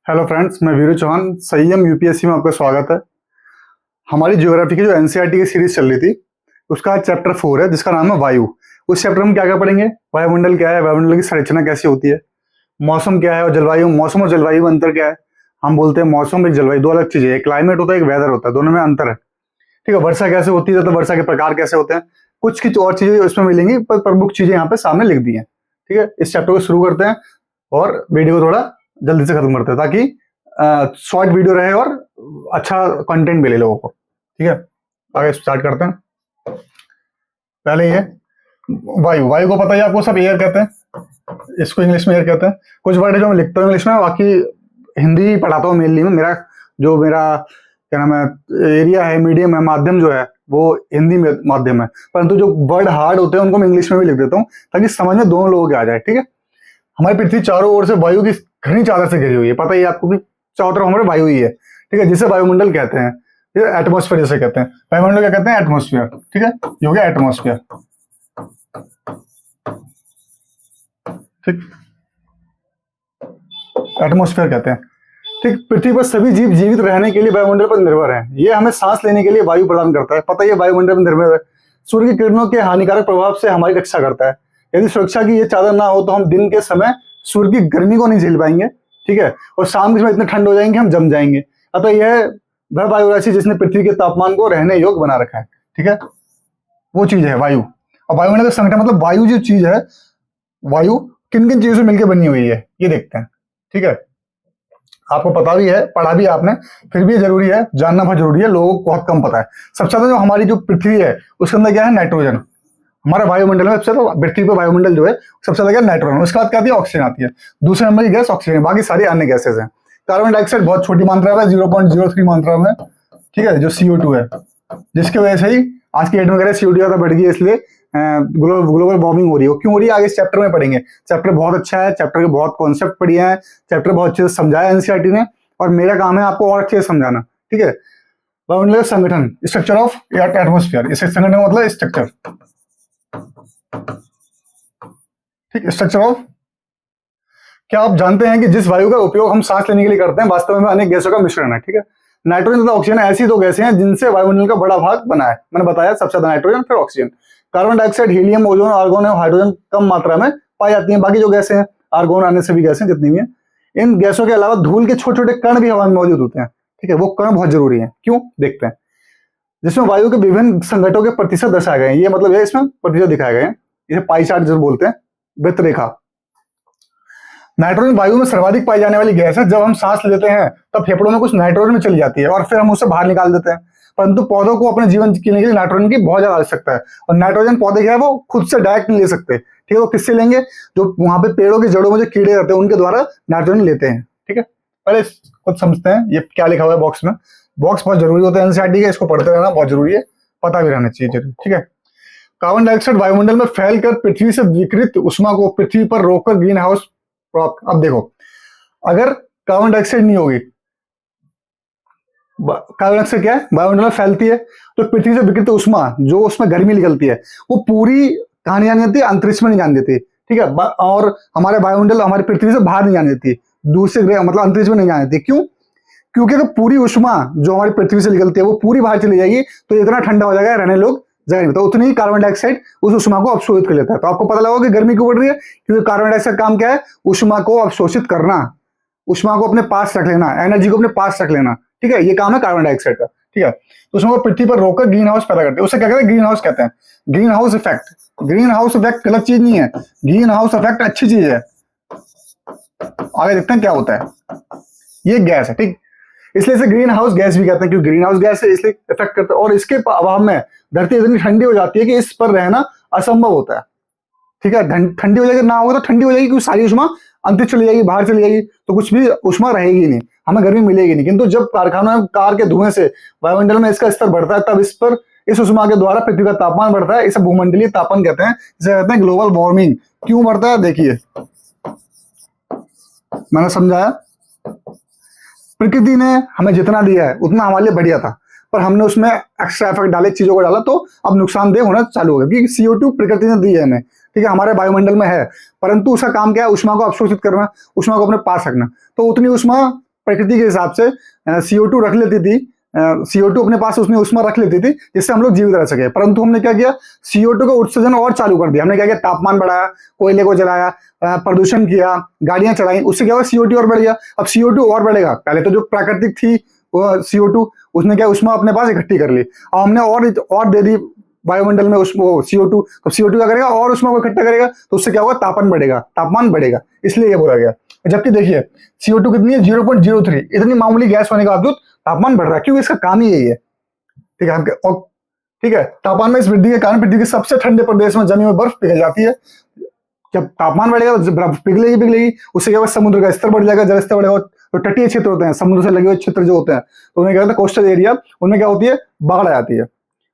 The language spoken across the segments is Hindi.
हेलो फ्रेंड्स, मैं वीरू चौहान। संयम यूपीएससी में आपका स्वागत है। हमारी ज्योग्राफी की जो एनसीईआरटी की सीरीज चल रही थी उसका आज चैप्टर 4 है जिसका नाम है वायु। उस चैप्टर में क्या क्या पढ़ेंगे? वायुमंडल क्या है, वायुमंडल की संरचना कैसी होती है, मौसम क्या है और जलवायु, मौसम और जलवायु में अंतर क्या है। हम बोलते हैं मौसम एक जलवायु दो अलग चीजें, एक क्लाइमेट होता है, एक वेदर होता है, दोनों में अंतर है। ठीक है, वर्षा कैसे होती है तो वर्षा के प्रकार कैसे होते हैं, कुछ कुछ और चीजें उसमें मिलेंगी, पर प्रमुख चीजें यहाँ पे सामने लिख दी हैं। ठीक है, इस चैप्टर को शुरू करते हैं और वीडियो को थोड़ा जल्दी से खत्म करते हैं ताकि शॉर्ट वीडियो रहे और अच्छा कंटेंट मिले लोगों को। ठीक है, आगे स्टार्ट करते हैं। पहले ये वायु, वायु को पता है आपको, सब एयर कहते हैं, इसको इंग्लिश में एयर कहते हैं। कुछ वर्ड है जो मैं लिखता हूँ इंग्लिश में, बाकी हिंदी पढ़ाता हूँ मेनली में। मेरा क्या नाम है, एरिया है, मीडियम है, माध्यम जो है वो हिंदी में माध्यम है, परंतु जो वर्ड हार्ड होते हैं उनको मैं इंग्लिश में भी लिख देता हूँ ताकि समझ में दोनों लोगों के आ जाए। ठीक है, हमारी पृथ्वी चारों ओर से वायु की घनी चादर से घिरी हुई है, पता ही है आपको कि चारों तरफ हमारे वायु ही है। ठीक है, जिसे वायुमंडल कहते हैं, एटमॉस्फेयर जिसे कहते हैं। वायुमंडल क्या कहते हैं? एटमॉस्फेयर। ठीक है, ये हो गया एटमॉस्फेयर। ठीक, एटमॉस्फेयर कहते हैं। ठीक, पृथ्वी पर सभी जीव जीवित रहने के लिए वायुमंडल पर निर्भर है। ये हमें सांस लेने के लिए वायु प्रदान करता है, पता ही है, वायुमंडल पर निर्भर है। सूर्य की किरणों के हानिकारक प्रभाव से हमारी रक्षा करता है। यदि सुरक्षा की ये चादर ना हो तो हम दिन के समय सूर्य की गर्मी को नहीं झेल पाएंगे। ठीक है, और शाम के समय इतने ठंड हो जाएंगे हम जम जाएंगे। अतः यह वह वायु राशि जिसने पृथ्वी के तापमान को रहने योग्य बना रखा है। ठीक है, वो चीज है वायु। और वायुमंडल का संगठन मतलब वायु जो चीज है, वायु किन किन चीजों से मिलकर बनी हुई है ये देखते हैं। ठीक है, आपको पता भी है, पढ़ा भी आपने, फिर भी जरूरी है, जानना बहुत जरूरी है, लोगों को बहुत कम पता है। सबसे ज्यादा जो हमारी जो पृथ्वी है उसके अंदर क्या है? नाइट्रोजन। हमारा वायुमंडल में सबसे ज्यादा, पृथ्वी पर वायुमंडल जो है सबसे ज्यादा क्या? नाइट्रोजन। उसके बाद क्या आती है? ऑक्सीजन आती है। दूसरे नंबर की गैस ऑक्सीजन, बाकी सारी अन्य गैसेज हैं। कार्बन डाइऑक्साइड बहुत छोटी मात्रा में, 0.03 मात्रा में। ठीक है, जो CO2 है, जिसकी वजह से ही आज की डेट में CO2 ज्यादा बढ़ गई है, इसलिए ग्लोबल वार्मिंग हो रही है। क्यों हो रही है आगे इस चैप्टर में पढ़ेंगे। चैप्टर बहुत अच्छा है, चैप्टर के बहुत कॉन्सेप्ट पढ़िए हैं, चैप्टर बहुत अच्छे से समझाया एनसीईआरटी ने, और मेरा काम है आपको और अच्छे से समझाना। ठीक है, वायुमंडल का संगठन, स्ट्रक्चर ऑफ एटमॉस्फेयर, इस संगठन का मतलब स्ट्रक्चर। ठीक, स्ट्रक्चर ऑफ, क्या आप जानते हैं कि जिस वायु का उपयोग हम सांस लेने के लिए करते हैं वास्तव में अनेक गैसों का मिश्रण है। ठीक है, नाइट्रोजन तथा ऑक्सीजन ऐसी दो गैसें हैं जिनसे वायुमंडल का बड़ा भाग बना है। मैंने बताया सबसे ज्यादा नाइट्रोजन, फिर oxygen. Carbon dioxide, helium, ozone, argon और हाइड्रोजन कम मात्रा में पाई जाती हैं। बाकी जो गैसें हैं, आर्गोन, अन्य सभी गैसें जितनी भी हैं, इन गैसों के अलावा धूल के छोटे छोटे कण भी हवा में मौजूद होते हैं। ठीक है, वो कण बहुत जरूरी है। क्यों? देखते हैं। जिसमें वायु के विभिन्न संघटकों के प्रतिशत दर्शाए गए हैं। ये मतलब है इसमें प्रतिशत दिखाए गए हैं, इसे पाई चार्ट जो बोलते हैं, वृत्त रेखा। नाइट्रोजन वायु में सर्वाधिक पाई जाने वाली गैस है। जब हम सांस लेते हैं तब फेफड़ों में कुछ नाइट्रोजन में चली जाती है और फिर हम उसे बाहर निकाल देते हैं। परंतु पौधों को अपने जीवन जीने के लिए नाइट्रोजन की बहुत ज्यादा आवश्यकता है, और नाइट्रोजन पौधे क्या है वो खुद से डायरेक्ट नहीं ले सकते। ठीक है, वो किससे लेंगे? जो वहां पे पेड़ों की जड़ों में जो कीड़े रहते हैं उनके द्वारा नाइट्रोजन लेते हैं। ठीक है, पहले कुछ समझते हैं ये क्या लिखा हुआ है बॉक्स में। बॉक्स बहुत जरूरी होता है एनसीईआरटी का, इसको पढ़ते रहना बहुत जरूरी है, पता भी रहना चाहिए जरूर। ठीक है, कार्बन डाइऑक्साइड वायुमंडल में फैलकर पृथ्वी से विकिरित ऊष्मा को पृथ्वी पर रोककर ग्रीन हाउस प्राप्त। अब देखो, अगर कार्बन डाइऑक्साइड नहीं होगी, कार्बन डाइऑक्साइड क्या है? वायुमंडल में फैलती है, तो पृथ्वी से विकिरित ऊष्मा जो उसमें गर्मी निकलती है वो पूरी कहानी जाने देती है, अंतरिक्ष में नहीं जाने देती। ठीक है, और हमारे वायुमंडल हमारी पृथ्वी से बाहर नहीं जाने देती, दूसरे ग्रह मतलब अंतरिक्ष में नहीं जाने देती। क्यों? क्योंकि अगर पूरी ऊष्मा जो हमारी पृथ्वी से निकलती है वो पूरी बाहर चली जाएगी तो इतना ठंडा हो जाएगा, रहने लोग जगह नहीं, तो उतनी ही कार्बन डाइऑक्साइड उस ऊष्मा को अवशोषित कर लेता है। तो आपको पता लगा कि गर्मी क्यों बढ़ रही है, क्योंकि कार्बन डाइऑक्साइड काम क्या है? ऊष्मा को अवशोषित करना, ऊष्मा को अपने पास रख लेना, एनर्जी को अपने पास रख लेना। ठीक है, ये काम है कार्बन डाइऑक्साइड का। ठीक है, तो उसमें पृथ्वी पर रोककर ग्रीन हाउस पैदा करते हैं। उसे क्या कहते हैं? ग्रीन हाउस कहते हैं। Green house effect, green house effect गलत चीज नहीं है, ग्रीन हाउस इफेक्ट अच्छी चीज है। आगे देखते हैं क्या होता है। ये गैस है, ठीक, इसलिए इसे ग्रीन हाउस गैस भी कहते हैं, क्योंकि ग्रीन हाउस गैस है इसलिए इफेक्ट करता है। और इसके अभाव में धरती इतनी ठंडी हो जाती है कि इस पर रहना असंभव होता है। ठीक है, ठंडी हो जाएगी, ना होगा तो ठंडी हो जाएगी क्योंकि सारी ऊष्मा अंतरिक्ष चली जाएगी, बाहर चली जाएगी, तो कुछ भी ऊष्मा रहेगी नहीं, हमें गर्मी मिलेगी नहीं। किंतु जब कारखानों में कार के धुएं से वायुमंडल में इसका स्तर बढ़ता है तब इस पर इस ऊष्मा के द्वारा पृथ्वी का तापमान बढ़ता है। इसे भूमंडलीय तापन कहते हैं, जिसे कहते हैं ग्लोबल वार्मिंग। क्यों बढ़ता है? देखिए, मैंने समझाया, प्रकृति ने हमें जितना दिया है उतना हमारे लिए बढ़िया था, पर हमने उसमें एक्स्ट्रा इफेक्ट डाले, चीजों को डाला, तो अब नुकसानदेह होना चालू हो गया। क्योंकि CO2 प्रकृति ने दी है हमें, ठीक है, हमारे वायुमंडल में है, परंतु उसका काम क्या है? ऊष्मा को अवशोषित करना, ऊष्मा को अपने पास रखना। तो उतनी ऊष्मा प्रकृति के हिसाब से CO2 रख लेती थी, CO2 अपने पास उसमें उष्मा रख लेती थी जिससे हम लोग जीवित रह सके। परंतु हमने क्या किया, CO2 का उत्सर्जन और चालू कर दिया। हमने क्या किया, तापमान बढ़ाया, कोयले को जलाया, प्रदूषण किया, गाड़ियां चलाई, उससे क्या हुआ, CO2 और बढ़ गया। अब CO2 और बढ़ेगा, पहले तो जो प्राकृतिक थी वो CO2, उसने क्या उष्मा अपने पास इकट्ठी कर ली, अब हमने और दे दी वायुमंडल में CO2, तो CO2 क्या करेगा, और उष्मा को इकट्ठा करेगा, तो उससे क्या होगा, तापमान बढ़ेगा, इसलिए ये बोला गया। जबकि देखिए CO2 कितनी है, 0.03, इतनी मामूली गैस होने के बावजूद तापमान बढ़ रहा है, क्योंकि इसका काम ही यही है। ठीक है, और ठीक है, तापमान में इस वृद्धि के कारण पृथ्वी के सबसे ठंडे प्रदेश में जमी में बर्फ पिघल जाती है। जब तापमान बढ़ेगा तो बर्फ पिघलेगी, उससे क्या होगा, समुद्र का स्तर बढ़ जाएगा, जल स्तर बढ़ेगा, तो तटीय क्षेत्र होते हैं, समुद्र से लगे हुए क्षेत्र जो होते हैं, तो उन्हें क्या होता है, कोस्टल एरिया, उनमें क्या होती है, बाढ़ आ जाती है।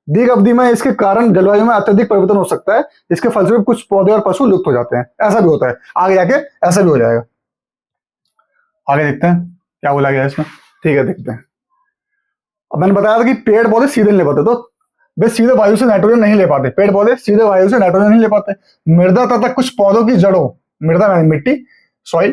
दीर्घ अवधि में इसके कारण जलवायु में अत्यधिक परिवर्तन हो सकता है, जिसके फलस्वरूप कुछ पौधे और पशु लुप्त हो जाते हैं। ऐसा भी होता है, आगे जाके ऐसा भी हो जाएगा। आगे देखते हैं क्या बोला गया इसमें। ठीक है, देखते हैं। अब मैंने बताया था कि पेड़ पौधे सीधे नहीं ले पाते, तो वे सीधे वायु से नाइट्रोजन नहीं ले पाते, पेड़ पौधे सीधे वायु से नाइट्रोजन नहीं ले पाते। मृदा तथा कुछ पौधों की जड़ों, मृदा में मिट्टी, सॉइल,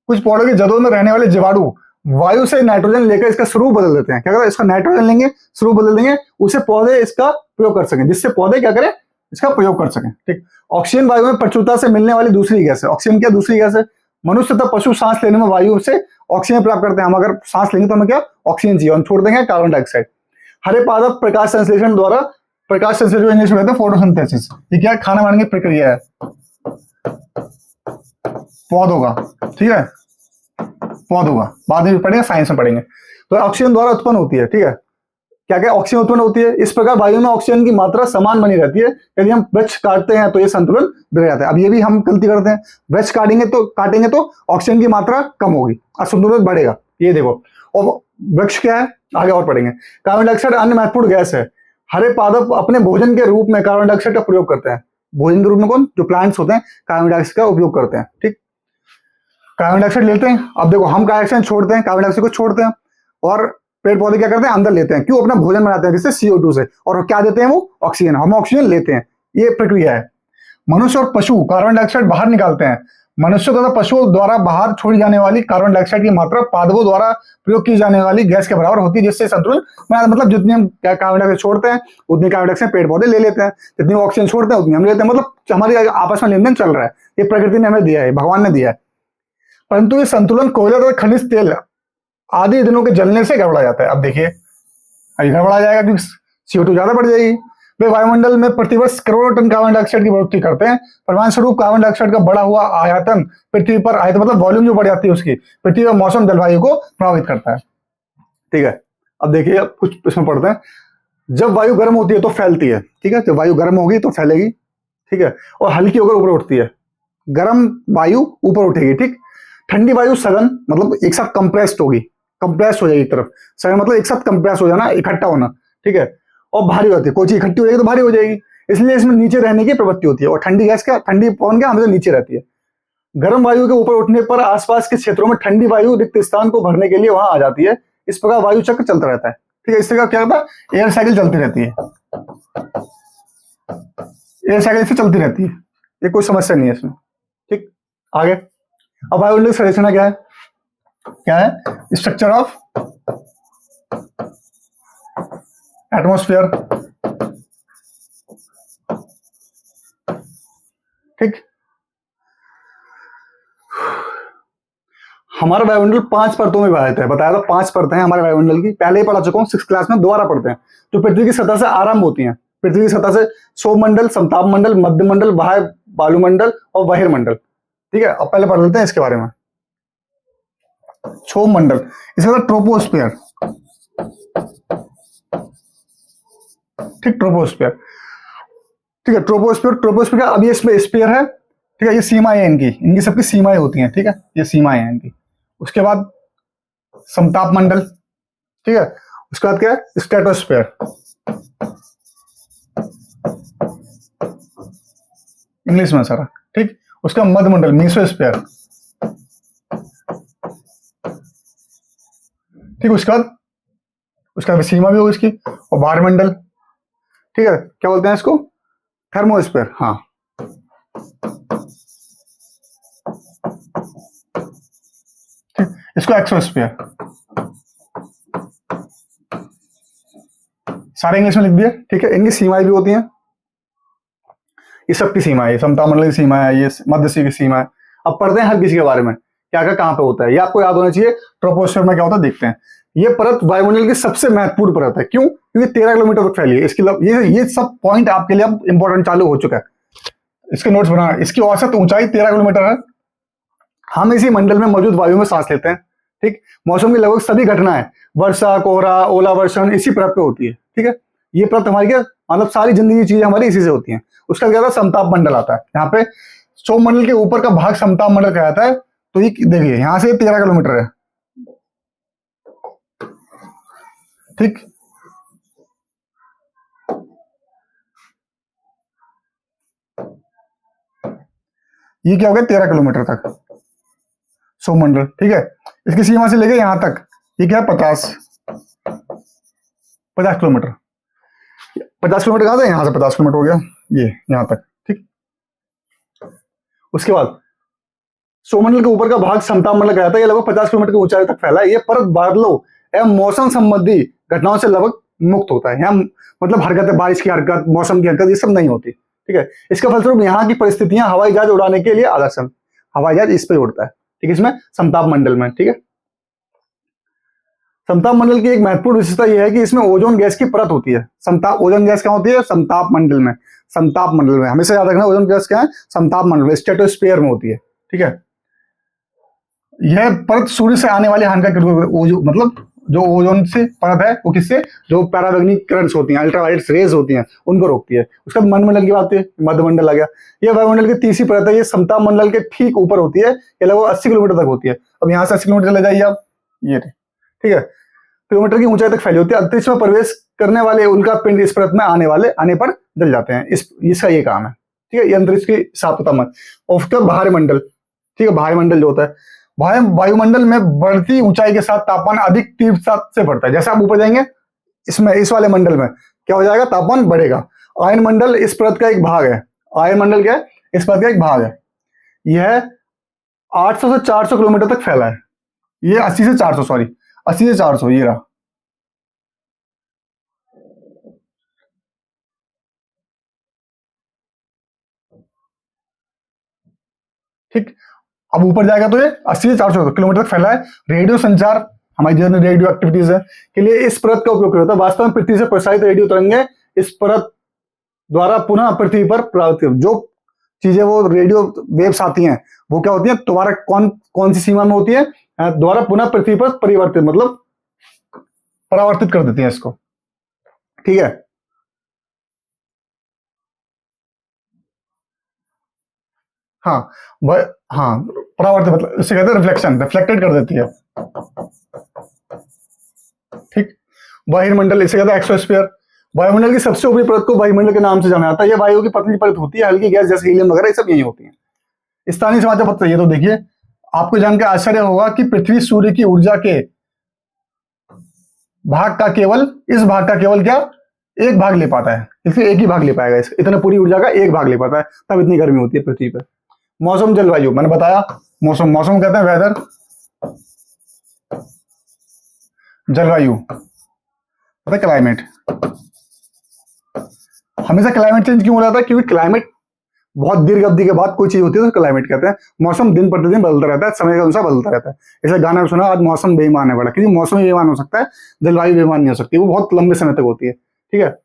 कुछ पौधों की जड़ों में रहने वाले जीवाणु वायु से नाइट्रोजन लेकर इसका स्वरूप बदल देते हैं। क्या करें, इसका नाइट्रोजन लेंगे, स्वरूप बदल देंगे, उसे पौधे इसका प्रयोग कर सकें, जिससे पौधे क्या करें, इसका प्रयोग कर सकें। ठीक, ऑक्सीजन वायु में प्रचुरता से मिलने वाली दूसरी गैस है। ऑक्सीजन क्या दूसरी गैस है। मनुष्य तथा पशु सांस लेने में वायु से ऑक्सीजन प्राप्त करते हैं। हम अगर सांस लेंगे तो हमें क्या, ऑक्सीजन चाहिए, हम छोड़ देंगे कार्बन डाइऑक्साइड। हरे पादप प्रकाश संश्लेषण द्वारा, प्रकाश संश्लेषण इंग्लिश में कहते हैं फोटोसिंथेसिस। ये क्या, खाना बनाने की प्रक्रिया है पौधों का। ठीक है, पौधों का बाद में भी पढ़ेंगे, साइंस में पढ़ेंगे। तो ऑक्सीजन द्वारा उत्पन्न होती है। ठीक है, क्या क्या ऑक्सीजन उत्पन्न होती है। इस प्रकार वायु में ऑक्सीजन की मात्रा समान बनी रहती है। यदि हम वृक्ष काटते हैं तो ये संतुलन बिगड़ जाता है। अब ये भी हम गलती करते हैं, वृक्ष काटेंगे तो ऑक्सीजन की मात्रा कम होगी, असंतुलन बढ़ेगा। ये देखो, और वृक्ष क्या है, आगे और पढ़ेंगे। कार्बन डाइऑक्साइड अन्य महत्वपूर्ण गैस है। हरे पादप अपने भोजन के रूप में कार्बन डाइऑक्साइड का प्रयोग करते हैं। भोजन के रूप में कौन, जो प्लांट्स होते हैं, कार्बन डाइऑक्साइड का उपयोग करते हैं। ठीक, कार्बन डाइऑक्साइड लेते हैं। अब देखो, हम कार्बन डाइऑक्साइड छोड़ते हैं, कार्बन डाइऑक्साइड को छोड़ते हैं, और पेड़ पौधे क्या करते हैं, अंदर लेते हैं। क्यों, अपना भोजन बनाते हैं, जिससे CO2 से, और क्या देते हैं वो, ऑक्सीजन। हम ऑक्सीजन लेते हैं, ये प्रक्रिया है। मनुष्य और पशु कार्बन डाइऑक्साइड बाहर निकालते हैं। मनुष्य तथा पशुओं द्वारा बाहर छोड़ी जाने वाली कार्बन डाइऑक्साइड की मात्रा पादपों द्वारा प्रयोग की जाने वाली गैस के बराबर होती है, जिससे संतुलन, मतलब जितनी हम कार्बन डाइऑक्साइड छोड़ते हैं उतनी कार्बन डाइऑक्साइड पेड़ पौधे ले लेते हैं, जितनी ऑक्सीजन छोड़ते हैं उतनी हम लेते हैं। मतलब हमारी आपस में लेन देन चल रहा है, ये प्रकृति ने हमें दिया है, भगवान ने दिया है। परंतु ये संतुलन कोयला तथा खनिज तेल आदि ईंधनों के जलने से गड़बड़ा जाता है। अब देखिए, गड़बड़ा जाएगा क्योंकि CO2 ज्यादा बढ़ जाएगी। वे वायुमंडल में प्रतिवर्ष करोड़ों टन कार्बन डाइऑक्साइड की बढ़ोतरी करते हैं। परिणाम स्वरूप कार्बन डाइऑक्साइड का बढ़ा हुआ आयतन पृथ्वी पर, आयतन मतलब वॉल्यूम जो बढ़ जाती है उसकी, पृथ्वी पर मौसम जलवायु को प्रभावित करता है। ठीक है, अब देखिए, अब कुछ इसमें पढ़ते हैं। जब वायु गर्म होती है तो फैलती है। ठीक है, जब वायु गर्म होगी तो फैलेगी। ठीक है, और हल्की होकर ऊपर उठती है। गर्म वायु ऊपर उठेगी। ठीक, ठंडी वायु सघन, मतलब एक साथ कंप्रेस्ड होगी, कंप्रेस हो जाएगी एक तरफ। सघन मतलब एक साथ कंप्रेस हो जाना, इकट्ठा होना। ठीक है, और भारी होती है, कोई चीज इकट्ठी हो जाएगी तो भारी हो जाएगी, इसलिए इसमें नीचे रहने की प्रवृत्ति होती है। और ठंडी गैस क्या, ठंडी पवन क्या, हमेशा नीचे रहती है। गर्म वायु के ऊपर उठने पर आसपास के क्षेत्रों में ठंडी वायु रिक्त स्थान को भरने के लिए वहां आ जाती है। इस प्रकार वायु चक्र चलता रहता है। ठीक है, इस तरह क्या होता है, एयर साइकिल चलती रहती है, एयर साइकिल से चलती रहती है, ये कोई समस्या नहीं है इसमें। ठीक, आगे। अब वायुमंडल संरचना क्या है, क्या है, स्ट्रक्चर ऑफ एटमॉस्फेयर। ठीक, हमारा वायुमंडल 5 परतों में विभाजित है। बताया था 5 परतें हैं हमारे वायुमंडल की, पहले ही पढ़ा चुका हूं 6th क्लास में, दोबारा पढ़ते हैं। जो पृथ्वी की सतह से आरंभ होती हैं, पृथ्वी की सतह से सौमंडल, समताप मंडल, मध्य मंडल, बाह्य वायुमंडल और बहिर्मंडल। ठीक है, अब पहले पढ़ लेते हैं इसके बारे में। क्षोभ मंडल, इसका ट्रोपोस्फियर। ठीक, ट्रोपोस्फियर। ठीक है, ट्रोपोस्फियर का, अब ये इसमें स्फीयर है। ठीक है, ये सीमाएं हैं इनकी सबकी सीमाएं होती हैं। ठीक है, ये सीमाएं हैं इनकी। उसके बाद समताप मंडल। ठीक है, उसके बाद क्या है, स्ट्रेटोस्फीयर, इंग्लिश में सारा। ठीक, उसका मध्य मंडल, मीसोस्फीयर। ठीक, उसका भी सीमा भी होगी इसकी। और बाह्य मंडल, ठीक है, क्या बोलते हैं इसको, थर्मोस्फीयर। हाँ, ठीक, इसको एक्सोस्फीयर। सारे इंग्लिश में लिख दिए, ठीक है। इनकी सीमाएं भी होती हैं, ये सबकी सीमा है, समताप मंडल की सीमा है, ये मध्यसी की सीमा है। अब पढ़ते हैं हर किसी के बारे में, क्या क्या कहाँ पे होता है, ये आपको याद होना चाहिए। ट्रोपोस्फीयर में क्या होता है देखते हैं। ये परत वायुमंडल की सबसे महत्वपूर्ण परत है। क्यों? क्योंकि 13 किलोमीटर तक फैली है। इसकी ये सब पॉइंट आपके लिए अब इंपॉर्टेंट चालू हो चुका है, इसके नोट्स बना। इसकी औसत ऊंचाई 13 किलोमीटर है। हम इसी मंडल में मौजूद वायु में सांस लेते हैं, ठीक। मौसम की लगभग सभी घटनाएं, वर्षा, कोहरा, ओला वर्षण इसी परत पे होती है, ठीक है। ये परत हमारी क्या मतलब सारी जिंदगी की चीजें हमारी इसी से होती हैं। उसका क्या होता है, समताप मंडल आता है। यहाँ पे सौरमंडल के ऊपर का भाग समताप मंडल कहलाता है। तो ये देखिए यहाँ से 13 किलोमीटर है, ठीक। ये क्या हो गया 13 किलोमीटर तक सौरमंडल, ठीक है। इसकी सीमा से लेके यहां तक ये क्या है 50 किलोमीटर। 50 किलोमीटर कहां से, यहां से 50 किलोमीटर हो गया ये यहां तक, ठीक। उसके बाद सौरमंडल के ऊपर का भाग समताप मंडल कहलाता है। ये लगभग 50 किलोमीटर की ऊंचाई तक फैला है। ये परत बादलों एवं मौसम संबंधी घटनाओं से लगभग मुक्त होता है। यहाँ मतलब हरकत, बारिश की हरकत, मौसम की हरकत, ये सब नहीं होती, ठीक है। इसके फलस्वरूप यहाँ की परिस्थितियां हवाई जहाज उड़ाने के लिए आदर्श है। हवाई जहाज इस पे उड़ता है, ठीक है, इसमें समताप मंडल में, ठीक है। समताप मंडल की एक महत्वपूर्ण विशेषता यह है कि इसमें ओजोन गैस की परत होती है। समताप ओजोन गैस क्या होती है, समताप मंडल में। समताप मंडल में हमेशा याद रखना, ओजोन गैस क्या है, समताप मंडल, स्ट्रेटोस्फीयर में होती है, ठीक है। यह परत सूर्य से आने वाले हानिकारक मतलब जो ओजोन से परत है वो किससे, जो पैरावैग्निक करंट्स होती हैं, अल्ट्रावायलेट रेज होती हैं, उनको रोकती है। उसका मंडल की बात है, मध्यमंडल आ गया। ये वायुमंडल की तीसरी परत है। ये समताप मंडल के ठीक ऊपर होती है। ये लगभग 80 किलोमीटर तक होती है। अब यहाँ से 80 किलोमीटर चले जाइए आप, ये ठीक है, किलोमीटर की ऊंचाई तक फैली होती है। अंतरिक्ष में प्रवेश करने वाले उनका पिंड इस परत में आने पर जल जाते हैं। इसका ये काम है, ठीक है। ये अंतरिक्ष की सातवता में। और उसका बाहरी मंडल, ठीक है, बाहरी मंडल जो होता है, वायुमंडल में बढ़ती ऊंचाई के साथ तापमान अधिक तीव्रता से बढ़ता है। जैसे आप ऊपर जाएंगे इसमें, इस वाले मंडल में क्या हो जाएगा, तापमान बढ़ेगा। आयन मंडल इस परत का एक भाग है। आयन मंडल क्या है, इस परत का एक भाग है। यह 800 से 400 किलोमीटर तक फैला है। ये 80 से 400, सॉरी 80 से 400, ये रहा, ठीक। अब ऊपर जाएगा तो ये 80 से 400 किलोमीटर तक फैला है। रेडियो संचार, हमारी जितनी रेडियो एक्टिविटीज है के लिए इस परत का उपयोग होता है। वास्तव में पृथ्वी से प्रसारित रेडियो तरंगे इस परत द्वारा पुनः पृथ्वी पर प्रभावित, जो चीजें वो रेडियो वेव्स आती हैं वो क्या होती है, दोबारा कौन सी सीमा में होती है, दोबारा पुनः पृथ्वी पर परिवर्तित मतलब परावर्तित कर देती है इसको, ठीक है। हाँ हाँ, परावर्तित मतलब इससे कहते हैं रिफ्लेक्शन, रिफ्लेक्टेड कर देती है, ठीक। वायुमंडल इसे कहता है एक्सोस्फीयर। वायुमंडल की सबसे ऊपरी परत को वायुमंडल के नाम से जाना जाता है। यह वायु की पतली परत होती है। हल्की गैस जैसे हीलियम वगैरह ये सब यही होती है। स्थानीय समाचार पत्र, ये तो देखिए, आपको जानकर आश्चर्य होगा कि पृथ्वी सूर्य की ऊर्जा के भाग का केवल क्या एक भाग ले पाता है। इसलिए एक ही भाग ले पाएगा, इतने पूरी ऊर्जा का एक भाग ले पाता है, तब इतनी गर्मी होती है पृथ्वी पर। मौसम जलवायु मैंने बताया, मौसम कहते हैं वेदर, जलवायु पता क्लाइमेट। हमेशा क्लाइमेट चेंज क्यों हो रहा था, क्योंकि क्लाइमेट बहुत दीर्घ अवधि के बाद कोई चीज होती है तो क्लाइमेट कहते हैं। मौसम दिन प्रतिदिन बदलता रहता है, समय के अनुसार बदलता रहता है। जैसे गाना में सुना, आज मौसम बेईमान है बड़ा, क्योंकि मौसम ही बेईमान हो सकता है, जलवायु बेईमान नहीं हो सकती, वो बहुत लंबे समय तक होती है, ठीक है।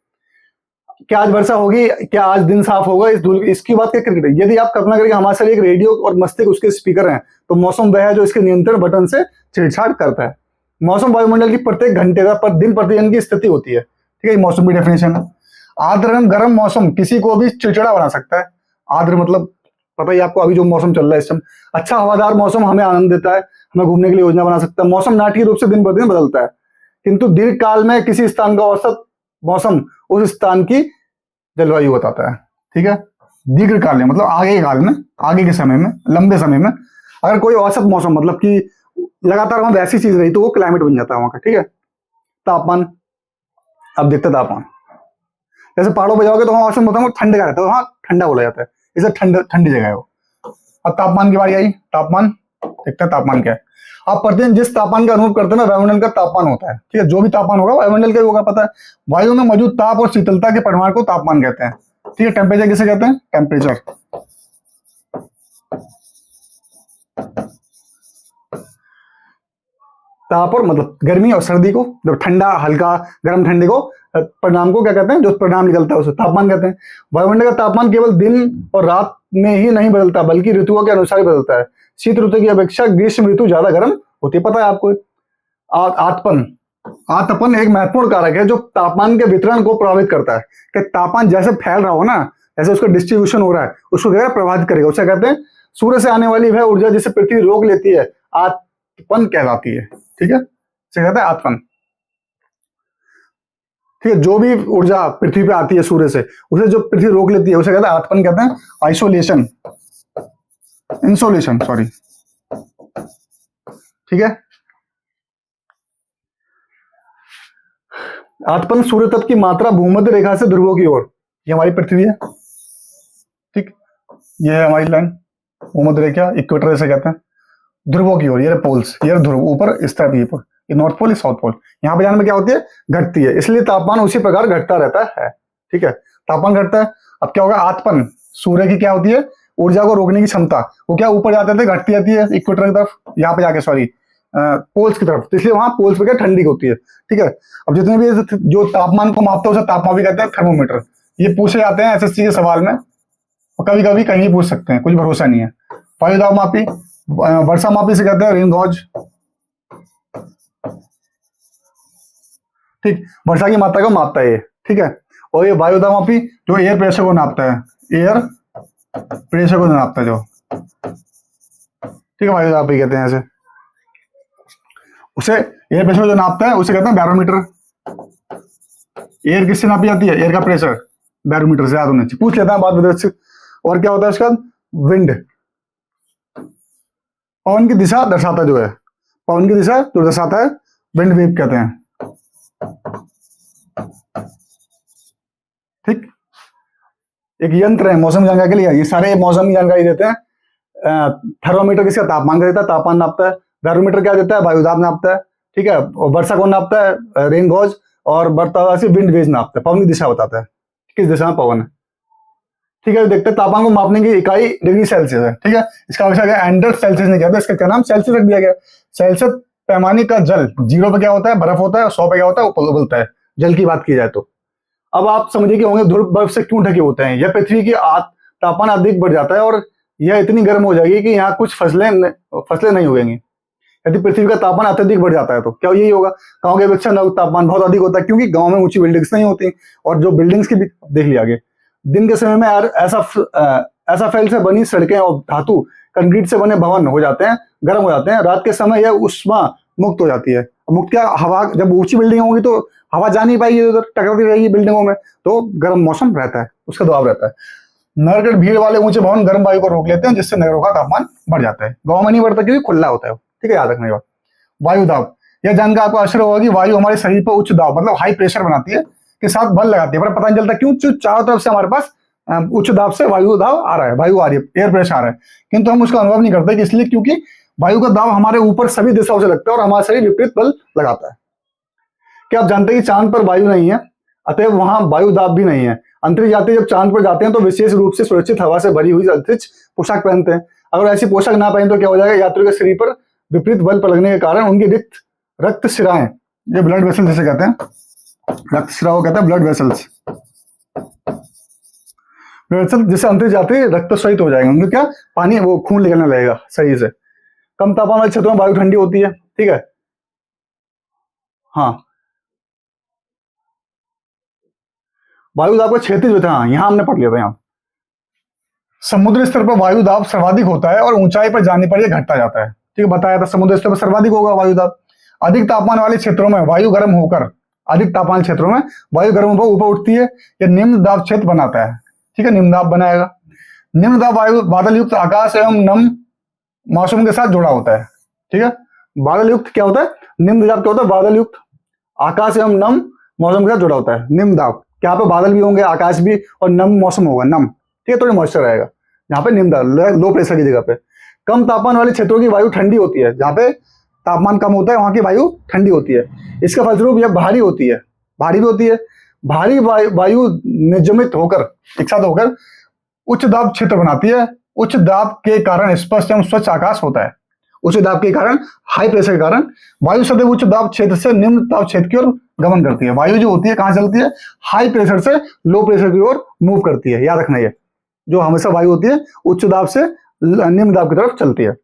क्या आज वर्षा होगी, क्या आज दिन साफ होगा, इसकी बात क्या क्रिकेट। यदि आप कल्पना करेंगे हमारे शरीर एक रेडियो और मस्तिष्क उसके स्पीकर हैं, तो मौसम वह है जो इसके नियंत्रण बटन से छेड़छाड़ करता है। मौसम वायुमंडल की प्रत्येक घंटे पर दिन प्रतिदिन की स्थिति होती है, ठीक है। मौसम की डेफिनेशन है, आर्द्र गर्म मौसम किसी को भी चिड़चिड़ा बना सकता है। आर्द्र मतलब पता ही आपको, अभी जो मौसम चल रहा है इस समय। अच्छा हवादार मौसम हमें आनंद देता है, हमें घूमने के लिए योजना बना सकता है। मौसम नाटकीय रूप से दिन प्रतिदिन बदलता है, किंतु दीर्घ काल में किसी स्थान का औसत मौसम उस स्थान की जलवायु बताता है, ठीक है। दीर्घ काल में मतलब आगे के काल में, आगे के समय में, लंबे समय में अगर कोई औसत मौसम मतलब कि लगातार वहां वैसी चीज रही तो वो क्लाइमेट बन जाता है वहां का, ठीक है। तापमान, अब देखते हैं तापमान। जैसे पहाड़ों पर जाओगे तो वहां औसत मौसम ठंड का रहता है, वहां ठंडा बोला जाता है, इसे ठंडी जगह है वो। अब तापमान की बारी आई, तापमान देखते हैं तापमान क्या है। आप प्रतिदिन जिस तापमान का अनुभव करते हैं ना, वायुमंडल का तापमान होता है। ठीक है, जो भी तापमान होगा वायुमंडल का ही होगा, पता है। वायु में मौजूद ताप और शीतलता के परिमाण को तापमान कहते हैं। ठीक है, टेम्परेचर किसे कहते हैं? टेम्परेचर। ताप और मतलब गर्मी और सर्दी को, जब ठंडा हल्का गर्म ठंडे को परिणाम को क्या कहते हैं? जो परिणाम निकलता है उसे तापमान कहते हैं। वायुमंडल का तापमान केवल दिन और रात में ही नहीं बदलता, बल्कि ऋतुओं के अनुसार ही बदलता है। शीत ऋतु की अपेक्षा ग्रीष्म ऋतु ज्यादा गर्म होती है, पता है आपको। आतपन, आतपन एक महत्वपूर्ण कारक है जो तापमान के वितरण को प्रभावित करता है। कि तापमान जैसे फैल रहा हो ना, जैसे उसका डिस्ट्रीब्यूशन हो रहा है, उसको क्या प्रभावित करेगा, उसे कहते हैं सूर्य से आने वाली वह ऊर्जा जिसे पृथ्वी रोक लेती है, आतपन कहलाती है। ठीक है, इसे कहते हैं आतपन। ठीक है, जो भी ऊर्जा पृथ्वी पे आती है सूर्य से, उसे जो पृथ्वी रोक लेती है उसे कहते हैं आतपन कहते हैं। Isolation, insolation, sorry. ठीक है, आतपन सूर्य तत्व की मात्रा भूमध्य रेखा से ध्रुवों की ओर, ये हमारी पृथ्वी है। ठीक, ये है हमारी लाइन भूमध्य रेखा, इक्वेटर इसे कहते हैं। ध्रुवों की ओर, ये पोल्स, ये ध्रुव ऊपर इस तरफ, ये नॉर्थ पोल, ये साउथ पोल। यहाँ पे जाने में क्या होती है? घटती है, इसलिए तापमान उसी प्रकार घटता रहता है। ठीक है, तापमान घटता है। अब क्या होगा? आतपन सूर्य की क्या होती है? ऊर्जा को रोकने की क्षमता, वो क्या ऊपर जाते थे, घटती जाती है इक्वेटर की तरफ, यहाँ पे जाके सॉरी पोल्स की तरफ, इसलिए वहां पोल्स पे क्या ठंडी होती है। ठीक है, अब जितने भी जो तापमान को मापते हैं उसे तापमान भी कहते हैं थर्मोमीटर। ये पूछे जाते हैं एसएससी के सवाल में, और कभी कभी कहीं पूछ सकते हैं, कुछ भरोसा नहीं है। वायु दाब मापी, वर्षा मापी से कहते हैं रेन गॉज। ठीक, वर्षा की मात्रा को मापता है ये। ठीक है, और ये वायु दाब मापी जो एयर प्रेशर को नापता है, एयर प्रेशर को नापता है जो। ठीक है, वायु दाब मापी कहते हैं ऐसे। उसे एयर प्रेशर जो नापता है उसे कहते हैं बैरोमीटर। एयर किससे नापी जाती है? एयर का प्रेशर बैरोमीटर से, याद होना चाहिए, पूछ लेता है बात बदल से। और क्या होता है उसका? विंड, पवन की दिशा दर्शाता जो है, पवन की दिशा जो दर्शाता है विंड वेव कहते हैं। ठीक, एक यंत्र है मौसम जानकारी के लिए, ये सारे मौसम की जानकारी देते हैं। थर्मोमीटर किसका? तापमान का देता है, तापमान नापता है। बैरोमीटर क्या देता है? वायु दाब नापता है। ठीक है, और वर्षा कौन नापता है? Rain gauge. और विंड वेज नापता है, पवन की दिशा बताता है, किस दिशा में पवन है। ठीक है, देखते हैं तापमान को मापने की इकाई डिग्री सेल्सियस है। ठीक है, इसका आविष्कार एंडर सेल्सियस ने किया था, इसका क्या नाम? सेल्सियस रख दिया गया। सेल्सियस पैमाने का जल, 0 पे क्या होता है? बर्फ होता है, और 100 पे क्या होता है? उबलता है, जल की बात की जाए तो। अब आप समझिए कि होंगे ध्रुव बर्फ से क्यों ढके होते हैं। यह पृथ्वी की तापमान अधिक बढ़ जाता है और यह इतनी गर्म हो जाएगी कि यहाँ कुछ फसलें नहीं उगेंगी। यदि पृथ्वी का तापमान अत्यधिक बढ़ जाता है तो क्या यही होगा? गांव के अपेक्षा तापमान बहुत अधिक होता है, क्योंकि गांव में ऊंची बिल्डिंग्स नहीं होती, और जो बिल्डिंग्स की भी देख लिया आगे, दिन के समय में यार ऐसा फैल से बनी सड़कें और धातु कंक्रीट से बने भवन हो जाते हैं, गर्म हो जाते हैं। रात के समय यह उष्मा मुक्त हो जाती है। मुक्त क्या? हवा, जब ऊंची बिल्डिंग होगी तो हवा जा नहीं पाएगी, उधर टकराती रहेगी बिल्डिंगों में, तो गर्म मौसम रहता है, उसका दबाव रहता है। नगर के भीड़ वाले ऊंचे भवन गर्म वायु को रोक लेते हैं, जिससे नगरों का तापमान बढ़ जाता है। गांव में नहीं बढ़ता क्योंकि खुला होता है। ठीक है, याद रखना बात। वायु दाब, यह जानकर आपको आश्चर्य होगा कि वायु हमारे शरीर पर उच्च दाब मतलब हाई प्रेशर बनाती है, के साथ बल लगाती है, पर पता नहीं चलता क्यों। चारों तरफ से हमारे पास उच्च दाब से वायु दाब आ रहा है, वायु आ रही है, एयर प्रेशर आ रहा है, किंतु हम उसका अनुभव नहीं करते। इसलिए क्योंकि वायु का दाब हमारे ऊपर सभी दिशाओं से लगता है और हमारा शरीर विपरीत बल लगाता है। क्या आप जानते हैं कि चांद पर वायु नहीं है, अतएव वहां वायु दाब भी नहीं है। अंतरिक्ष यात्री जब चांद पर जाते हैं तो विशेष रूप से सुरक्षित हवा से भरी हुई अंतरिक्ष पोशाक पहनते हैं। अगर ऐसी पोशाक ना पहने तो क्या हो जाएगा? यात्रियों के शरीर पर विपरीत बल पर लगने के कारण उनकी रक्त शिराएं, ये ब्लड वेसल जिसे कहते हैं, रक्त शिराओं कहते हैं ब्लड वेसल्स, जिससे अंतरिक्ष यात्री रक्त सहित हो जाएंगे। उनके क्या? पानी, वो खून निकलने लगेगा शरीर से। कम तापमान वाले क्षेत्रों में वायु ठंडी होती है। ठीक है, हाँ, वायु दाब का क्षेत्र जो था, यहाँ हमने पढ़ लिया था। यहाँ समुद्र स्तर पर वायु दाब सर्वाधिक होता है और ऊंचाई पर जाने पर यह घटता जाता है। ठीक है, बताया था समुद्र स्तर पर सर्वाधिक होगा वायु दाब। अधिक तापमान वाले क्षेत्रों में वायु गर्म होकर, अधिक तापमान क्षेत्रों में वायु गर्म होकर ऊपर उठती है, यह निम्न दाब क्षेत्र बनाता है। ठीक है, निम्न दाब बनाएगा। निम्न दाब वायु बादल युक्त आकाश एवं नम मौसम के साथ जुड़ा होता है। ठीक है, बादल युक्त क्या होता है? निम्न दाब क्या होता है? बादल युक्त आकाश एवं नम मौसम के साथ जुड़ा होता है। निम्न दाब, क्या पे बादल भी होंगे, आकाश भी, और नम मौसम होगा, नम। ठीक है, थोड़ी मॉइस्चर रहेगा। यहाँ पे निम्न दाब, लो प्रेशर की जगह पे। कम तापमान वाले क्षेत्रों की वायु ठंडी होती है, जहाँ पे तापमान कम होता है वहां की वायु ठंडी होती है। इसका फलस्वरूप यह भारी होती है, भारी भी होती है। भारी वायु निर्जमित होकर, एक साथ होकर उच्च दाब क्षेत्र बनाती है। उच्च दाब के कारण स्पष्ट एवं स्वच्छ आकाश होता है। उच्च दाब के कारण, हाई प्रेशर के कारण वायु सदैव उच्च दाब क्षेत्र से निम्न दाब क्षेत्र की ओर गमन करती है। वायु जो होती है कहां चलती है? हाई प्रेशर से लो प्रेशर की ओर मूव करती है। याद रखना, ये जो हमेशा वायु होती है उच्च दाब से निम्न दाब की तरफ चलती है।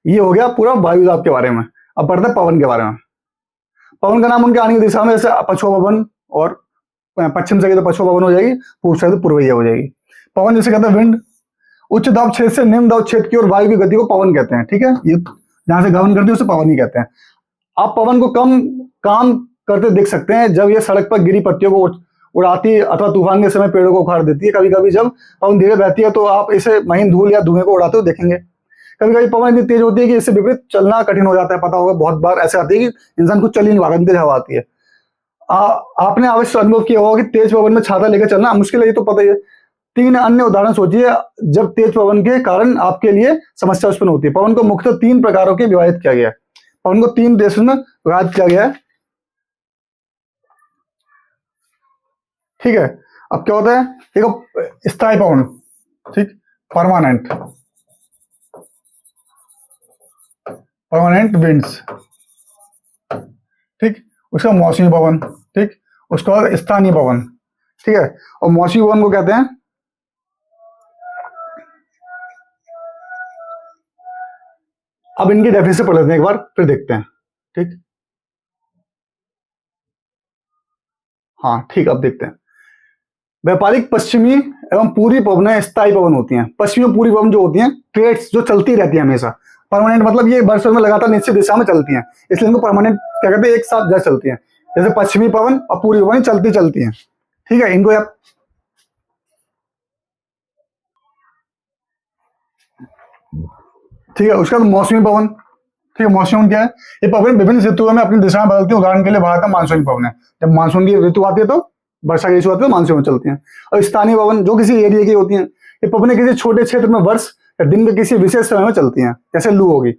ये हो गया पूरा वायु दाब के बारे में। अब पढ़ते हैं पवन के बारे में। पवन का नाम उनके आने की दिशा में, जैसे पछुआ पवन, और पश्चिम से तो पछुआ पवन हो जाएगी, पूर्व से तो पूर्वैया हो जाएगी। पवन जिसे कहते हैं विंड। उच्च दाब क्षेत्र से निम्न दाब क्षेत्र की ओर वायु की गति को पवन कहते हैं। ठीक है, ये जहां से गमन करती है उसे पवन ही कहते हैं। आप पवन को कम काम करते देख सकते हैं जब ये सड़क पर गिरी पत्तियों को उड़ाती है अथवा तूफान के समय पेड़ों को उखाड़ देती है। कभी कभी जब पवन धीरे बहती है तो आप इसे महीन धूल या धुएं को उड़ाते हुए देखेंगे। कभी कभी पवन इतनी तेज होती है कि इससे विपरीत चलना कठिन हो जाता है। पता होगा बहुत बार ऐसे आती है कि इंसान को चल ही नहीं पाता, तेज हवा आती है। आपने अवश्य अनुभव किया होगा कि तेज पवन में छाता लेकर चलना मुश्किल है, ये तो पता ही है। 3 अन्य उदाहरण सोचिए जब तेज पवन के कारण आपके लिए समस्या उत्पन्न होती है। पवन को मुख्यतः 3 प्रकारों के विभाजित किया गया है। पवन को 3 देशों में विभाजित किया गया है। ठीक है, अब क्या होता है? एक स्थायी पवन, ठीक, परमानेंट विंड्स, ठीक। उसका मौसमी पवन, ठीक। उसके बाद स्थानीय पवन, ठीक है। और मौसमी पवन को कहते हैं, अब इनकी डेफिनेशन पढ़ लेते हैं एक बार, फिर देखते हैं। ठीक, हाँ ठीक, अब देखते हैं। व्यापारिक पश्चिमी एवं पूर्वी पवनें स्थायी पवन होती हैं। पश्चिमी और पूर्वी पवन जो होती हैं ट्रेड्स, जो चलती रहती है हमेशा। परमानेंट मतलब ये वर्षों में लगातार निश्चित दिशा में चलती हैं, इसलिए इनको परमानेंट क्या कहते हैं? एक साथ जैसे चलती हैं, जैसे पश्चिमी पवन और पूर्वी पवन चलती हैं। ठीक है, इनको आप ठीक है। उसका तो मौसमी पवन, ठीक है। मौसमी पवन क्या है? ये पवन विभिन्न ऋतुओं में अपनी दिशा में बदलती है। उदाहरण के लिए भारत का मानसूनी पवन है, जब मानसून की ऋतु आती है तो वर्षा की ऋतु आती है तो मानसून में चलती हैं। और स्थानीय पवन जो किसी एरिया की होती हैं, ये पवनें किसी छोटे क्षेत्र में वर्ष या दिन के किसी विशेष समय में चलती हैं, जैसे लू होगी।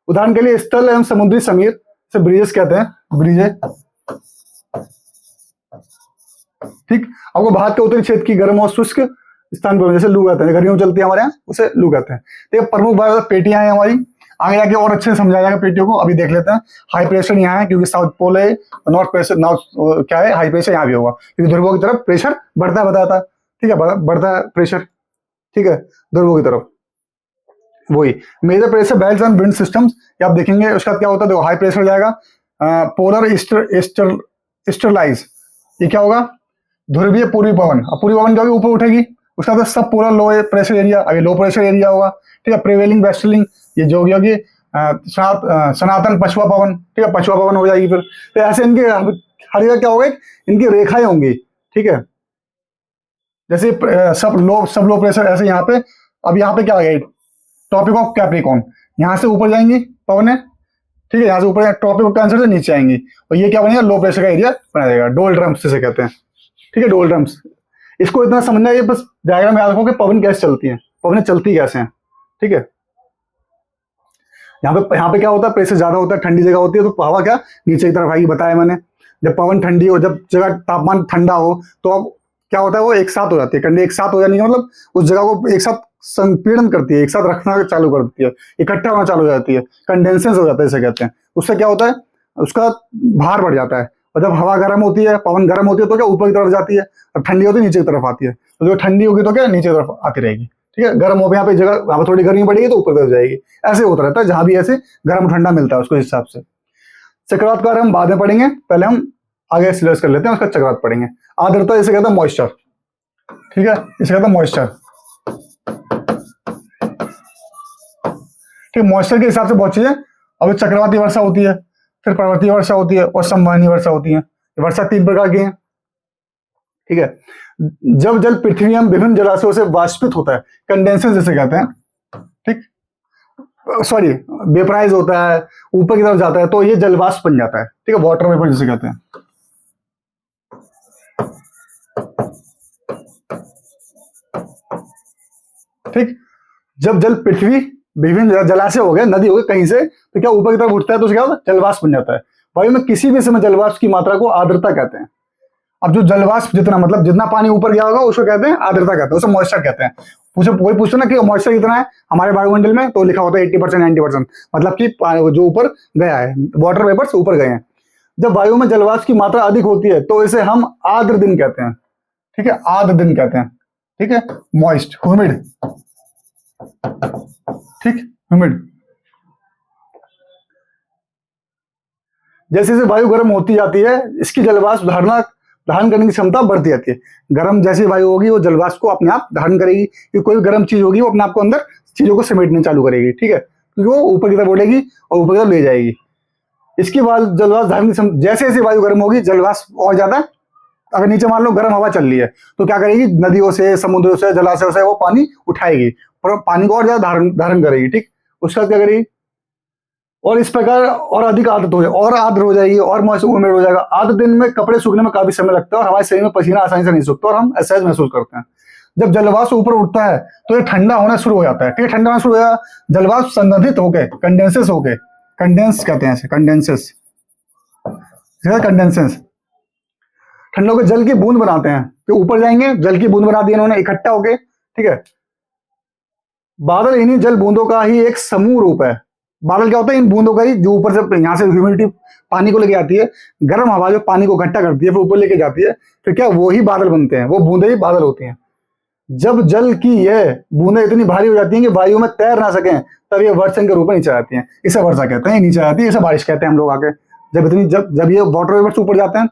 उदाहरण के लिए स्थल एवं समुद्री समीर से ब्रीजेस कहते हैं, ब्रीजे, ठीक। आपको भारत के उत्तरी क्षेत्र की गर्म और शुष्क स्थान पर जैसे लू कहते हैं, गर्मियों में चलती है हमारे यहाँ, उसे लू कहते हैं। ठीक है, प्रमुख भारत पेटियां हैं हमारी, आगे जाके और अच्छे से समझाया जाएगा पेटियों को, अभी देख लेते हैं। हाई प्रेशर यहाँ है क्योंकि साउथ पोल है, नॉर्थ प्रेशर, नॉर्थ क्या है, हाई प्रेशर यहाँ भी होगा क्योंकि ध्रुवों की तरफ प्रेशर बढ़ता बताया था। ठीक है, बढ़ता है प्रेशर, ठीक है, ध्रुवों की तरफ। वही major pressure belt and wind systems, आप देखेंगे उसका क्या होता है। देखो, हाई प्रेशर जाएगा पोलर स्टरलाइज, ये क्या होगा? ध्रुवीय पूर्वी पवन। अब पूर्वी पवन जो ऊपर उठेगी उसका तो सब पोलर लो प्रेशर एरिया, अभी लो प्रेशर एरिया होगा। ठीक है, प्रिवेलिंग वेस्टर्लिंग, ये जो होगी सनातन पछुआ पवन, ठीक है, पछुआ पवन हो जाएगी फिर। तो ऐसे इनके हर जगह क्या होगा, इनकी रेखाएं होंगी। ठीक है, जैसे सब लो प्रेशर ऐसे यहाँ पे। अब यहाँ पे क्या आ गया? टॉपिक ऑफ कैप्रिकॉन, यहाँ से ऊपर जाएंगी पवनें, ठीक है, यहाँ से ऊपर टॉपिक ऑफ कैंसर से नीचे आएंगी, और ये क्या बनेगा? लो प्रेशर का एरिया बना जाएगा। डोल ड्रम्स जिसे कहते हैं, ठीक है, डोल ड्रम्स। इसको इतना समझना है, बस डायग्राम याद रखो कि पवन कैसे चलती है, पवनें चलती कैसे हैं। ठीक है, यहाँ पे क्या होता है? प्रेशर ज्यादा होता है, ठंडी जगह होती है तो हवा क्या नीचे की तरफ आएगी, बताया मैंने। जब पवन ठंडी हो, जब जगह तापमान ठंडा हो, तो अब क्या होता है? वो एक साथ हो जाती है, कंडी एक साथ हो जाने का मतलब उस जगह को एक साथ संपीड़न करती है, एक साथ रखना चालू कर देती है, इकट्ठा होना चालू हो जाती है, कंडेंसेशन हो जाता है इसे कहते हैं। उससे क्या होता है? उसका भार बढ़ जाता है, और जब हवा गर्म होती है, पवन गर्म होती है तो क्या ऊपर की तरफ जाती है, और ठंडी होती है नीचे की तरफ आती है। तो जो ठंडी होगी तो क्या नीचे की तरफ आती रहेगी। ठीक है, गर्म हो यहाँ पे जगह, वहां पर थोड़ी गर्मी पड़ेगी तो ऊपर की तरफ जाएगी। ऐसे होता रहता है, जहां भी ऐसे गर्म ठंडा मिलता है उसको हिसाब से। चक्रवात का हम बाद में पढ़ेंगे, पहले हम आगे सिलेबस कर लेते हैं, उसका चक्रवात पढ़ेंगे। आर्द्रता इसे कहते हैं मॉइस्चर, ठीक है, इसे कहते हैं मॉइस्चर। ठीक, मॉइस्चर के हिसाब से बहुत चीजें। अब चक्रवाती वर्षा होती है, फिर पर्वतीय वर्षा होती है, और संवहनीय वर्षा होती है। वर्षा 3 प्रकार की है। ठीक है, जब जल पृथ्वी एवं विभिन्न जलाशयों से वाष्पित होता है, कंडेंसेशन जिसे कहते हैं, ठीक, सॉरी वेपराइज होता है, ऊपर की तरफ जाता है, तो ये जलवाष्प बन जाता है। ठीक है, वाटर वेपर जिसे कहते हैं। ठीक, जब जल पृथ्वी विभिन्न जलाशय हो गए, नदी हो गए कहीं से, तो क्या ऊपर की तरफ उठता है तो उसे क्या होता है, जलवाष्प बन जाता है। वायु में किसी भी समय जलवाष्प की मात्रा को आर्द्रता कहते हैं। अब जो जलवाष्प जितना मतलब जितना पानी ऊपर गया होगा उसको कहते हैं आर्द्रता कहते हैं, उसे मॉइस्चर कहते हैं। पूछो कोई पूछता ना कि मॉइस्चर कितना है हमारे वायुमंडल में, तो लिखा होता है 80% 90%, मतलब कि जो ऊपर गया है, वाटर वेपर्स ऊपर गए हैं। जब वायु में जलवाष्प की मात्रा अधिक होती है तो इसे हम आर्द्र दिन कहते हैं। ठीक है, आर्द्र दिन कहते हैं। ठीक है, मॉइस्ट, ह्यूमिड, ठीक, ह्यूमिड। जैसे जैसे वायु गर्म होती जाती है इसकी जलवाष्प धारण करने की क्षमता बढ़ती जाती है। गर्म जैसी वायु होगी वो जलवाष्प को अपने आप धारण करेगी, कि कोई भी गर्म चीज होगी वो अपने आप को अंदर चीजों को समेटने चालू करेगी। ठीक है, क्योंकि वो ऊपर की तरफ उड़ेगी और ऊपर की तरफ ले जाएगी। इसके बाद जलवाष्प धारण की जैसे जैसे वायु गर्म होगी जलवाष्प और ज्यादा, अगर नीचे मान लो गर्म हवा चल रही है तो क्या करेगी, नदियों से, समुद्रों से, जलाशयों से वो पानी उठाएगी और पानी को और ज्यादा धारण करेगी। ठीक, उसके बाद क्या करेगी, और इस प्रकार और अधिक आदत हो जाए और आर्द्र हो जाएगी और मौसम उम्र हो जाएगा। आधे दिन में कपड़े सूखने में काफी समय लगता है और हमारे शरीर में पसीना आसानी से नहीं सूखता और हम असहज महसूस करते हैं। जब जलवाष्प ऊपर उठता है तो ये ठंडा होना शुरू हो जाता है। ठीक है, ठंडा होना शुरू हो जाएगा, जलवाष्प संघनित होके कंडेंसेस होके, कंडेंस कहते हैं इसे, कंडेंसेस, कंडेंसेस, ठंडा होकर जल की बूंद बनाते हैं। तो ऊपर जाएंगे, जल की बूंद बना दी इन्होंने इकट्ठा होके। ठीक है, बादल इन्हीं जल बूंदों का ही एक समूह रूप है। बादल क्या होता है, इन बूंदों का ही, जो ऊपर से यहाँ से ह्यूमिडिटी पानी को लेके आती है, गर्म हवा जो पानी को इकट्ठा करती है फिर ऊपर लेके जाती है, फिर क्या वो ही बादल बनते हैं, वो बूंदे ही बादल होती हैं। जब जल की यह बूंदें इतनी भारी हो जाती हैं कि वायु में तैर ना सकें तब ये वर्षण के रूप में नीचे आती हैं। इसे वर्षा कहते हैं, नीचे आती है, इसे बारिश कहते हैं हम लोग आके। जब ये वाटर वेपर्स ऊपर जाते हैं,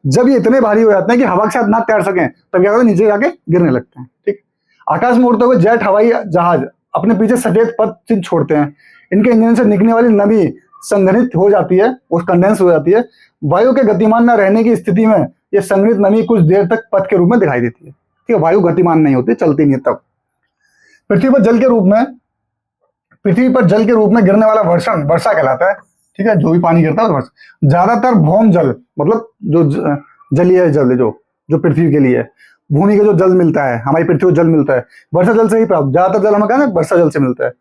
जब ये इतने भारी हो जाते हैं कि हवा के साथ ना तैर सकें तब क्या होता है, नीचे जाके गिरने लगते हैं। ठीक, आकाश में उड़ते हुए जेट हवाई जहाज अपने पीछे सफेद पथ चिन्ह छोड़ते हैं। इनके इंजन से निकलने वाली नमी संघनित हो जाती है, वो कंडेंस हो जाती है। वायु के गतिमान न रहने की स्थिति में ये संघनित नमी कुछ देर तक पथ के रूप में दिखाई देती है। ठीक है, वायु गतिमान नहीं होती, चलती नहीं है तब। पृथ्वी पर जल के रूप में गिरने वाला वर्षण वर्षा कहलाता है। ठीक है, जो भी पानी गिरता है वर्षा। ज्यादातर भौम जल, मतलब जो जलीय जल जो पृथ्वी के लिए भूमि का जो जल मिलता है, हमारी पृथ्वी को जल मिलता है, वर्षा जल से ही प्राप्त। ज्यादातर जल हमें कहा ना वर्षा जल से मिलता है।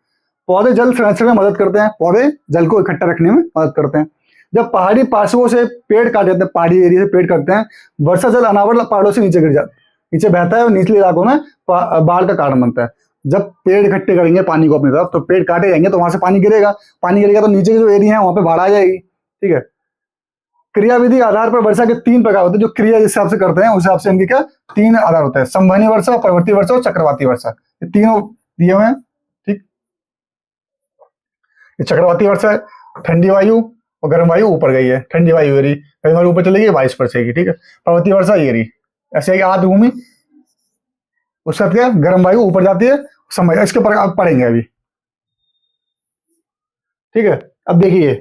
पौधे जल संरक्षण में मदद करते हैं, पौधे जल को इकट्ठा रखने में मदद करते हैं। जब पहाड़ी पार्श्वों से पेड़ काटे जाते हैं, पहाड़ी एरिया से पेड़ काटते हैं, वर्षा जल अनावृत पहाड़ों से नीचे बहता है और निचले इलाकों में बाढ़ का कारण बनता है। जब पेड़ इकट्ठे करेंगे पानी को अपनी तरफ तो पेड़ काटे जाएंगे तो वहां से पानी गिरेगा तो नीचे के जो एरिया है वहां पे बाढ़ आ जाएगी। ठीक है, क्रियाविधि आधार पर वर्षा के 3 प्रकार होते हैं। जो क्रिया जिस हिसाब से करते हैं उस हिसाब से इनके क्या 3 आधार होते हैं, संवहनी वर्षा, प्रवर्ती वर्षा और चक्रवाती वर्षा। ये तीनों दिए हुए हैं। ठीक, ये चक्रवाती वर्षा है, ठंडी वायु और गर्म वायु ऊपर गई है, ठंडी वायु ये रही, गर्म वायु ऊपर चलेगी, बारिश बरसेगी। ठीक है, प्रवर्ती वर्षा ये रही, ऐसे ही आर्द्र भूमि, उसके बाद क्या गर्म वायु ऊपर जाती है, समय इसके ऊपर आप पढ़ेंगे अभी। ठीक है, अब देखिए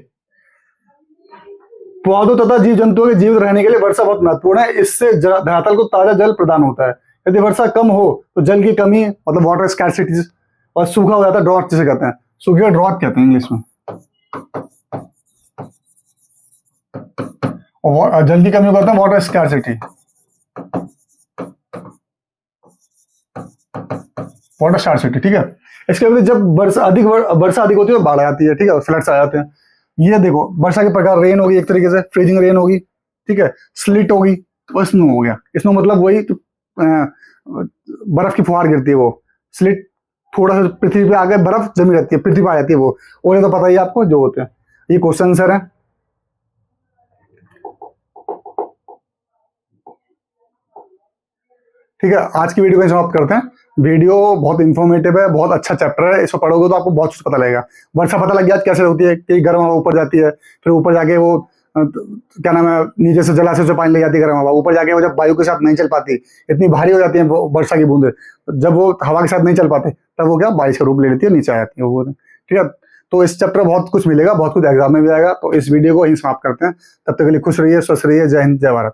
पौधों तथा जीव जंतुओं के जीवित रहने के लिए वर्षा बहुत महत्वपूर्ण है। इससे धरातल को ताजा जल प्रदान होता है। यदि वर्षा कम हो तो जल की कमी, मतलब वाटर स्कैरसिटी, और सूखा हो जाता है, ड्रॉट जिसे कहते हैं, सूखे का ड्रॉट कहते हैं इंग्लिश में। और जल की कमी करते हैं वाटर स्कैरसिटी, वाटर स्कैरसिटी। ठीक है, इसके वजह जब वर्षा अधिक होती है बाढ़ आती है। ठीक है, फ्लड्स आ जाते हैं। ये देखो वर्षा के प्रकार, रेन होगी एक तरीके से, फ्रीजिंग रेन होगी। ठीक है, स्लिट होगी और स्नो हो गया। स्नो मतलब वही तो बर्फ की फुहार गिरती है वो। स्लिट थोड़ा सा पृथ्वी पे आगे बर्फ जमी रहती है, पृथ्वी पे आ जाती है वो। और ये तो पता ही आपको जो होते हैं। ये क्वेश्चन आंसर है। ठीक है, आज की वीडियो को समाप्त करते हैं। वीडियो बहुत इंफॉर्मेटिव है, बहुत अच्छा चैप्टर है। इसको पढ़ोगे तो आपको बहुत कुछ पता लगेगा। वर्षा पता लग गया कैसे होती है, कि गर्म हवा ऊपर जाती है, फिर ऊपर जाके वो क्या नाम है, नीचे से जलाशय से पानी ले जाती है गर्म हवा, ऊपर जाके वो जब वायु के साथ नहीं चल पाती, इतनी भारी हो जाती है वर्षा की बूंदें, जब वो हवा के साथ नहीं चल पाते तब वो क्या बारिश का रूप ले लेती है, नीचे आ जाती है वो। ठीक है, तो इस चैप्टर बहुत कुछ मिलेगा, बहुत कुछ एग्जाम में भी आएगा। तो इस वीडियो को यहीं समाप्त करते हैं। तब तक के लिए खुश रहिए, स्वस्थ रहिए। जय हिंद, जय भारत।